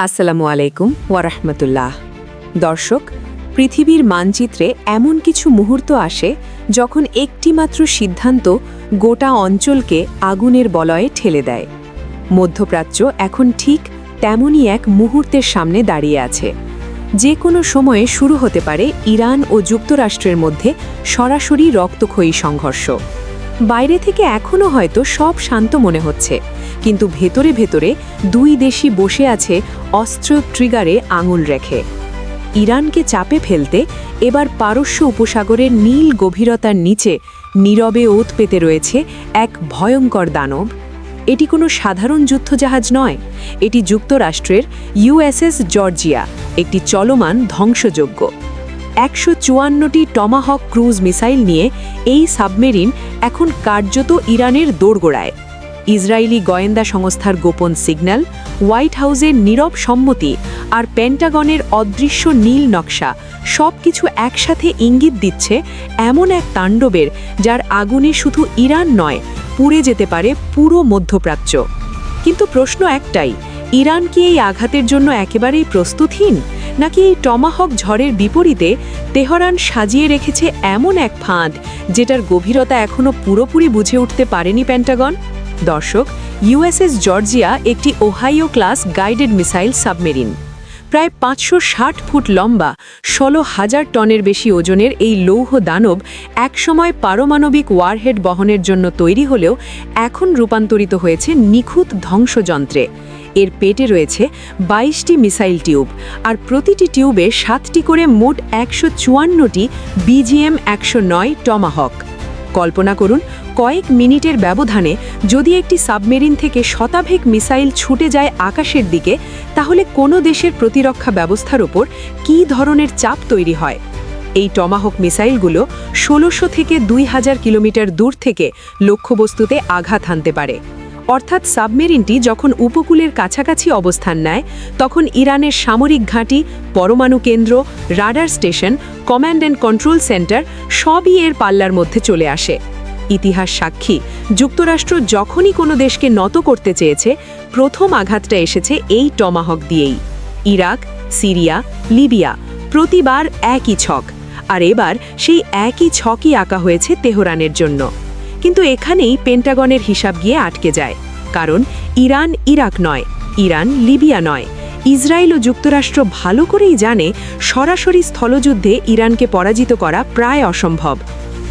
আসসালামু আলাইকুম ওয়ারাহমাতুল্লাহ। দর্শক, পৃথিবীর মানচিত্রে এমন কিছু মুহূর্ত আসে যখন একটিমাত্র সিদ্ধান্ত গোটা অঞ্চলকে আগুনের বলয়ে ঠেলে দেয়। মধ্যপ্রাচ্য এখন ঠিক তেমনই এক মুহূর্তের সামনে দাঁড়িয়ে আছে। যে কোনো সময়ে শুরু হতে পারে ইরান ও যুক্তরাষ্ট্রের মধ্যে সরাসরি রক্তক্ষয়ী সংঘর্ষ। বাইরে থেকে এখনও হয়তো সব শান্ত মনে হচ্ছে, কিন্তু ভেতরে ভেতরে দুই দেশই বসে আছে অস্ত্র ট্রিগারে আঙুল রেখে। ইরানকে চাপে ফেলতে এবার পারস্য উপসাগরের নীল গভীরতার নিচে নীরবে ওত পেতে রয়েছে এক ভয়ঙ্কর দানব। এটি কোনো সাধারণ যুদ্ধজাহাজ নয়, এটি যুক্তরাষ্ট্রের ইউএসএস জর্জিয়া, একটি চলমান ধ্বংসযজ্ঞ। ১৫৪টি টমাহক ক্রুজ মিসাইল নিয়ে এই সাবমেরিন এখন কার্যত ইরানের দোরগোড়ায়। ইসরায়েলি গোয়েন্দা সংস্থার গোপন সিগন্যাল, হোয়াইট হাউসের নীরব সম্মতি আর পেন্টাগনের অদৃশ্য নীল নকশা সবকিছু একসাথে ইঙ্গিত দিচ্ছে এমন এক তাণ্ডবের যার আগুনে শুধু ইরান নয়, পুড়ে যেতে পারে পুরো মধ্যপ্রাচ্য। কিন্তু প্রশ্ন একটাই, ইরান কি এই আঘাতের জন্য একেবারেই প্রস্তুতহীন, নাকি এই টমাহক ঝড়ের বিপরীতে তেহরান সাজিয়ে রেখেছে এমন এক ফাঁদ যেটার গভীরতা এখনও পুরোপুরি বুঝে উঠতে পারেনি পেন্টাগন? দর্শক, ইউএসএস জর্জিয়া একটি Ohio class guided missile submarine. প্রায় ৫৬০ ফুট লম্বা, ১৬,০০০ টনের বেশি ওজনের এই লৌহ দানব একসময় পারমাণবিক ওয়ারহেড বহনের জন্য তৈরি হলেও এখন রূপান্তরিত হয়েছে নিখুঁত ধ্বংসযন্ত্রে। এর পেটে রয়েছে ২২টি মিসাইল টিউব, আর প্রতিটি টিউবে ৭টি করে মোট ১৫৪টি BGM-১০৯ টমাহক। কল্পনা করুন, কয়েক মিনিটের ব্যবধানে যদি একটি সাবমেরিন থেকে শতাধিক মিসাইল ছুটে যায় আকাশের দিকে, তাহলে কোনো দেশের প্রতিরক্ষা ব্যবস্থার ওপর কী ধরনের চাপ তৈরি হয়। এই টমাহক মিসাইলগুলো ১৬০০ থেকে ২০০০ কিলোমিটার দূর থেকে লক্ষ্যবস্তুতে আঘাত হানতে পারে। অর্থাৎ সাবমেরিনটি যখন উপকূলের কাছাকাছি অবস্থান নেয়, তখন ইরানের সামরিক ঘাঁটি, পরমাণু কেন্দ্র, radar station, command and control centre সবই এর পাল্লার মধ্যে চলে আসে। ইতিহাস সাক্ষী, যুক্তরাষ্ট্র যখনই কোনো দেশকে নত করতে চেয়েছে, প্রথম আঘাতটা এসেছে এই টমাহক দিয়েই। ইরাক, সিরিয়া, লিবিয়া, প্রতিবার একই ছক, আর এবার সেই একই ছকই আঁকা হয়েছে তেহরানের জন্য। কিন্তু এখানেই পেন্টাগনের হিসাব গিয়ে আটকে যায়, কারণ ইরান ইরাক নয়, ইরান লিবিয়া নয়। ইসরায়েল ও যুক্তরাষ্ট্র ভালো করেই জানে সরাসরি স্থলযুদ্ধে ইরানকে পরাজিত করা প্রায় অসম্ভব।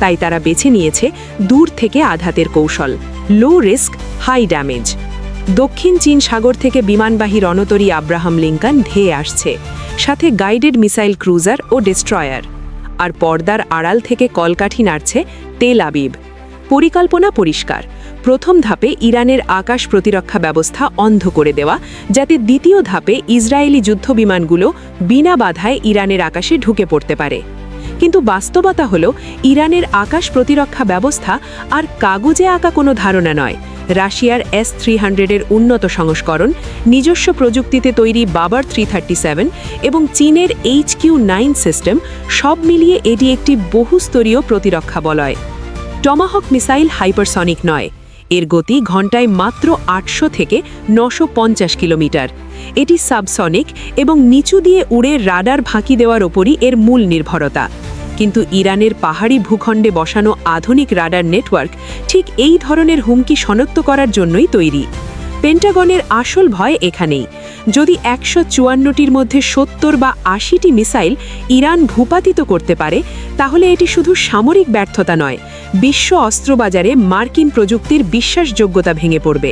তাই তারা বেছে নিয়েছে দূর থেকে আঘাতের কৌশল, লো রিস্ক হাই ড্যামেজ। দক্ষিণ চীন সাগর থেকে বিমানবাহী রণতরী আব্রাহাম লিঙ্কন ধেয়ে আসছে, সাথে গাইডেড মিসাইল ক্রুজার ও ডেস্ট্রয়ার। আর পর্দার আড়াল থেকে কলকাঠি নাড়ছে তেল আবিব। পরিকল্পনা পরিষ্কার, প্রথম ধাপে ইরানের আকাশ প্রতিরক্ষা ব্যবস্থা অন্ধ করে দেওয়া, যাতে দ্বিতীয় ধাপে ইসরায়েলি যুদ্ধবিমানগুলো বিনা বাধায় ইরানের আকাশে ঢুকে পড়তে পারে। কিন্তু বাস্তবতা হলো, ইরানের আকাশ প্রতিরক্ষা ব্যবস্থা আর কাগজে আঁকা কোনো ধারণা নয়। রাশিয়ার S-300-এর উন্নত সংস্করণ, নিজস্ব প্রযুক্তিতে তৈরি বাবার 337 এবং চীনের HQ-9 সিস্টেম, সব মিলিয়ে এটি একটি বহুস্তরীয় প্রতিরক্ষা বলয়। টমাহক মিসাইল হাইপারসনিক নয়, এর গতি ঘন্টায় মাত্র ৮০০ থেকে ৯৫০ কিলোমিটার। এটি সাবসনিক এবং নিচু দিয়ে উড়ে রাডার ফাঁকি দেওয়ার ওপরই এর মূল নির্ভরতা। কিন্তু ইরানের পাহাড়ি ভূখণ্ডে বসানো আধুনিক রাডার নেটওয়ার্ক ঠিক এই ধরনের হুমকি শনাক্ত করার জন্যই তৈরি। পেন্টাগনের আসল ভয় এখানেই, যদি ১৫৪টির মধ্যে ৭০ বা ৮০টি মিসাইল ইরান ভূপাতিত করতে পারে, তাহলে এটি শুধু সামরিক ব্যর্থতা নয়, বিশ্ব অস্ত্রবাজারে মার্কিন প্রযুক্তির বিশ্বাসযোগ্যতা ভেঙে পড়বে।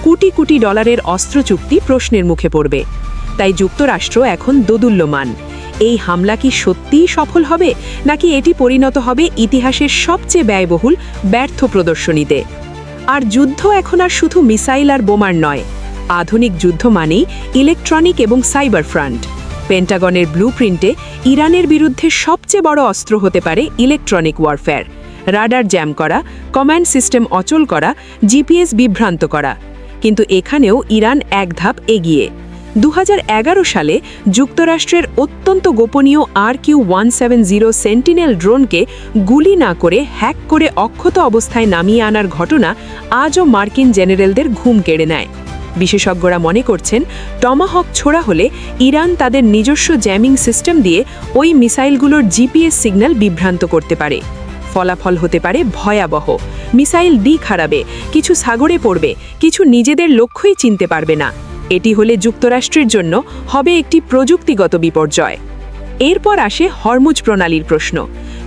কোটি কোটি ডলারের অস্ত্র চুক্তি প্রশ্নের মুখে পড়বে। তাই যুক্তরাষ্ট্র এখন দোদুল্যমান। এই হামলা কি সত্যিই সফল হবে, নাকি এটি পরিণত হবে ইতিহাসের সবচেয়ে ব্যয়বহুল ব্যর্থ প্রদর্শনীতে? আর যুদ্ধ এখন আর শুধু মিসাইল আর বোমার নয়, আধুনিক যুদ্ধ মানেই ইলেকট্রনিক এবং সাইবার ফ্রন্ট। পেন্টাগনের ব্লুপ্রিন্টে ইরানের বিরুদ্ধে সবচেয়ে বড় অস্ত্র হতে পারে ইলেকট্রনিক ওয়ারফেয়ার, রাডার জ্যাম করা, কমান্ড সিস্টেম অচল করা, জিপিএস বিভ্রান্ত করা। কিন্তু এখানেও ইরান এক ধাপ এগিয়ে। ২০১১ সালে যুক্তরাষ্ট্রের অত্যন্ত গোপনীয় RQ-170 সেন্টিনেল ড্রোনকে গুলি না করে হ্যাক করে অক্ষত অবস্থায় নামিয়ে আনার ঘটনা আজও মার্কিন জেনারেলদের ঘুম কেড়ে নেয়। বিশেষজ্ঞরা মনে করছেন টমাহক ছোড়া হলে ইরান তাদের নিজস্ব জ্যামিং সিস্টেম দিয়ে ওই মিসাইলগুলোর জিপিএস সিগন্যাল বিভ্রান্ত করতে পারে। ফলাফল হতে পারে ভয়াবহ। মিসাইল দিক হারাবে, কিছু সাগরে পড়বে, কিছু নিজেদের লক্ষ্যই চিনতে পারবে না। এটি হলে যুক্তরাষ্ট্রের জন্য হবে একটি প্রযুক্তিগত বিপর্যয়। এরপর আসে হরমুজ প্রণালীর প্রশ্ন।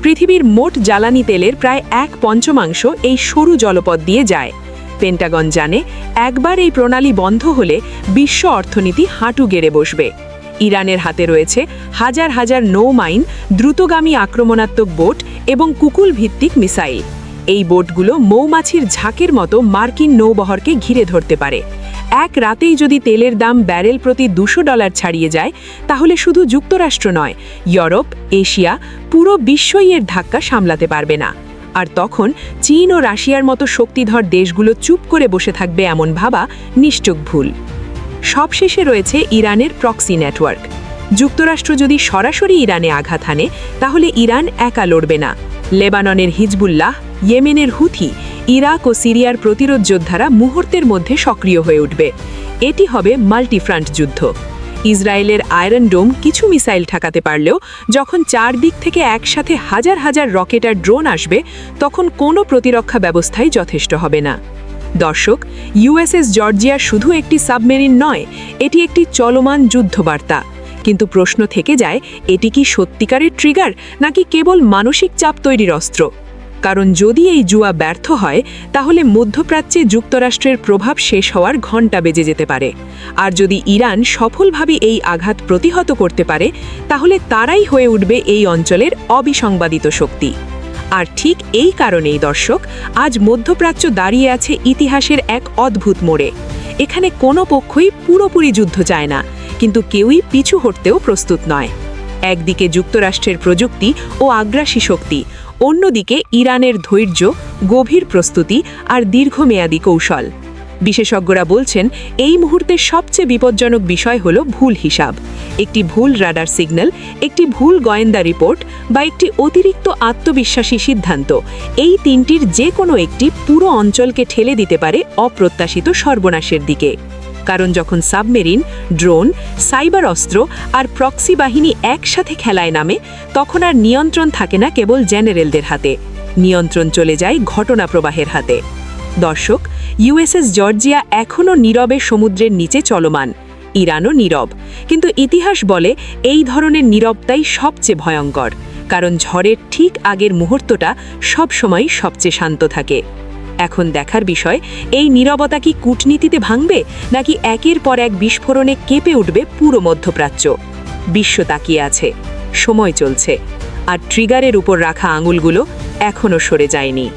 পৃথিবীর মোট জ্বালানি তেলের প্রায় 1/5 এই সরু জলপথ দিয়ে যায়। পেন্টাগন জানে একবার এই প্রণালী বন্ধ হলে বিশ্ব অর্থনীতি হাঁটু গেড়ে বসবে। ইরানের হাতে রয়েছে হাজার হাজার নৌমাইন, দ্রুতগামী আক্রমণাত্মক বোট এবং কুকুল ভিত্তিক মিসাইল। এই বোটগুলো মৌমাছির ঝাঁকের মতো মার্কিন নৌবহরকে ঘিরে ধরতে পারে। এক রাতেই যদি তেলের দাম ব্যারেল প্রতি $200 ছাড়িয়ে যায়, তাহলে শুধু যুক্তরাষ্ট্র নয়, ইউরোপ, এশিয়া, পুরো বিশ্বই এর ধাক্কা সামলাতে পারবে না। আর তখন চীন ও রাশিয়ার মতো শক্তিধর দেশগুলো চুপ করে বসে থাকবে এমন ভাবা নিশ্চুপ ভুল। সবশেষে রয়েছে ইরানের প্রক্সি নেটওয়ার্ক। যুক্তরাষ্ট্র যদি সরাসরি ইরানে আঘাত হানে, তাহলে ইরান একা লড়বে না। লেবাননের হিজবুল্লাহ, ইয়েমেনের হুথি, ইরাক ও সিরিয়ার প্রতিরোধ যোদ্ধারা মুহূর্তের মধ্যে সক্রিয় হয়ে উঠবে। এটি হবে মাল্টিফ্রন্ট যুদ্ধ। ইসরায়েলের আয়রন ডোম কিছু মিসাইল ঠেকাতে পারলেও যখন চারদিক থেকে একসাথে হাজার হাজার রকেট আর ড্রোন আসবে, তখন কোনো প্রতিরক্ষা ব্যবস্থাই যথেষ্ট হবে না। দর্শক, ইউএসএস জর্জিয়া শুধু একটি সাবমেরিন নয়, এটি একটি চলমান যুদ্ধবার্তা। কিন্তু প্রশ্ন থেকে যায়, এটি কি সত্যিকারের ট্রিগার নাকি কেবল মানসিক চাপ তৈরির অস্ত্র? কারণ যদি এই জুয়া ব্যর্থ হয়, তাহলে মধ্যপ্রাচ্যে যুক্তরাষ্ট্রের প্রভাব শেষ হওয়ার ঘণ্টা বেজে যেতে পারে। আর যদি ইরান সফলভাবে এই আঘাত প্রতিহত করতে পারে, তাহলে তারাই হয়ে উঠবে এই অঞ্চলের অবিসংবাদিত শক্তি। আর ঠিক এই কারণেই দর্শক, আজ মধ্যপ্রাচ্য দাঁড়িয়ে আছে ইতিহাসের এক অদ্ভুত মোড়ে। এখানে কোনো পক্ষই পুরোপুরি যুদ্ধ চায় না, কিন্তু কেউই পিছু হটতেও প্রস্তুত নয়। একদিকে যুক্তরাষ্ট্রের প্রযুক্তি ও আগ্রাসী শক্তি, অন্যদিকে ইরানের ধৈর্য, গভীর প্রস্তুতি আর দীর্ঘমেয়াদী কৌশল। বিশেষজ্ঞরা বলছেন, এই মুহূর্তে সবচেয়ে বিপজ্জনক বিষয় হল ভুল হিসাব। একটি ভুল রাডার সিগন্যাল, একটি ভুল গোয়েন্দা রিপোর্ট বা একটি অতিরিক্ত আত্মবিশ্বাসী সিদ্ধান্ত, এই তিনটির যে কোনো একটি পুরো অঞ্চলকে ঠেলে দিতে পারে অপ্রত্যাশিত সর্বনাশের দিকে। কারণ যখন সাবমেরিন, ড্রোন, সাইবার অস্ত্র আর প্রক্সি বাহিনী একসাথে খেলায় নামে, তখন আর নিয়ন্ত্রণ থাকে না কেবল জেনারেলদের হাতে, নিয়ন্ত্রণ চলে যায় ঘটনা প্রবাহের হাতে। দর্শক, ইউএসএস জর্জিয়া এখনও নীরবে সমুদ্রের নিচে চলমান, ইরানও নীরব। কিন্তু ইতিহাস বলে এই ধরনের নীরবতাই সবচেয়ে ভয়ঙ্কর, কারণ ঝড়ের ঠিক আগের মুহূর্তটা সবসময় সবচেয়ে শান্ত থাকে। এখন দেখার বিষয়, এই নীরবতা কি কূটনীতিতে ভাঙবে, নাকি একের পর এক বিস্ফোরণে কেঁপে উঠবে পুরো মধ্যপ্রাচ্য? বিশ্ব তাকিয়ে আছে, সময় চলছে, আর ট্রিগারের উপর রাখা আঙুলগুলো এখনও সরে যায়নি।